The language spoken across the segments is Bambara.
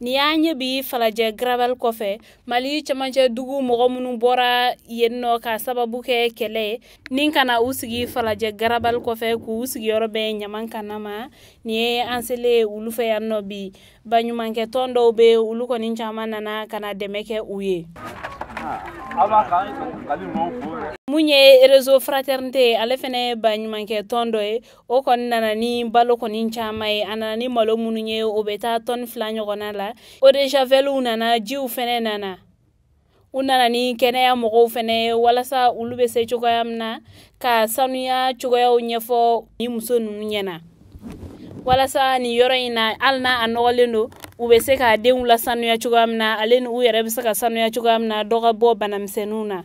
Ni y'a ɲɛbi Falajɛ Garabali kɔfɛ Mali cɛmancɛ dugu mɔgɔ minnu bɔra yennɔ ka sababu kɛ kɛlɛ ni kana u sigi Falajɛ Garabali kɔfɛ k'u sigiyɔrɔ bɛ Ɲamakana ma ni ye an selen olu fɛ yan nɔ bi baɲumankɛ tɔn dɔw bɛ olu kɔni caman nana kana dɛmɛ kɛ u ye. Mun ye réseau fraternité ale fɛnɛ baɲumankɛ tɔn dɔ ye o kɔni nana ni balo kɔni caman ye a nana ni malo minnu ye o bɛ taa tɔni 2 ɲɔgɔnna la eau de javel nana jiw fɛnɛ nana u nana ni kɛnɛya mɔgɔw fɛnɛ walasa olu bɛ se cogoya min na ka sanuya cogoyaw ɲɛfɔ ni muso ninnu ɲɛna walasa ni yɔrɔ in na hali n'a nɔgɔlen don u bɛ se ka denw la sanuya cogoya min na ale ni u yɛrɛ bɛ se ka sanuya cogoya min na dɔ ka bɔ banamisɛnninw na.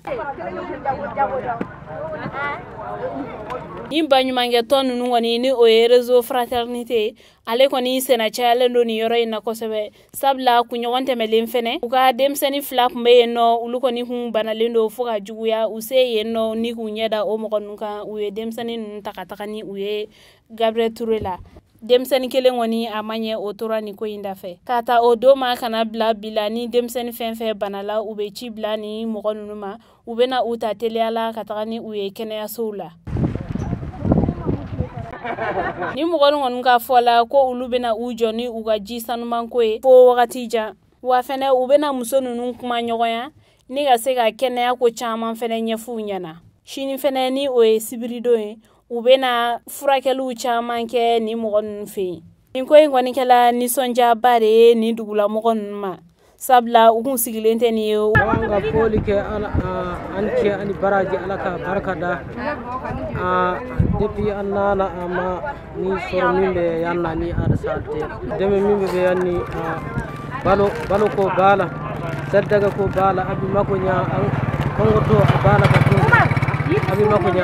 Ni baɲumankɛ tɔn ninnu kɔni ni o ye réseau fraternité ale kɔni sɛnɛ cayalen don ni yɔrɔ in na kosɛbɛ sabula kunɲɔgɔn tɛmɛlen fɛnɛ u ka denmisɛnnin 2 tun bɛ yen nɔ olu kɔni kun banalen don fo ka juguya u se yen nɔ ni k'u ɲɛda o mɔgɔ ninnu kan u ye denmisɛnnin ninnu ta ka taga ni u ye Gabriel Touré la. Denmisɛnnin kelen kɔni a ma ɲɛ o tora ni ko in dafɛ k'a ta o don ma kana bila bila ni denmisɛnnin fɛn fɛn bana la u bɛ ci bila ni mɔgɔ ninnu ma u bɛna u ta teliya la ka taga ni u ye kɛnɛyasow la. Ni mɔgɔ kɔni ka fɔ la ko olu bɛna u jɔ ni u ka ji sanumanko ye fo wagati jan wa fɛnɛ u bɛna muso ninnu kuma ɲɔgɔnya ni ka se ka kɛnɛya ko caman fɛnɛ ɲɛf'u ɲɛna. Sini fɛnɛ ni o ye sibiridon ye u bɛna furakɛliw caman kɛ ni mɔgɔ ninnu fɛ yen. Nin ko in kɔni kɛla nisɔndiyaba de ye ni dugulamɔgɔ ninnu ma sabula u kun sigilen tɛ ni ye. An ka foli kɛ an cɛ ani baraji Ala ka barika da depuis an nana a ma ni sɔrɔ min bɛ yan na ni halisa tɛ dɛmɛ min bɛ yan ni balo ko b'a la sɛridaga ko b'a la a bɛ mako ɲɛ an kɔngɔtɔ a b'a la ka to a bɛ mako ɲɛ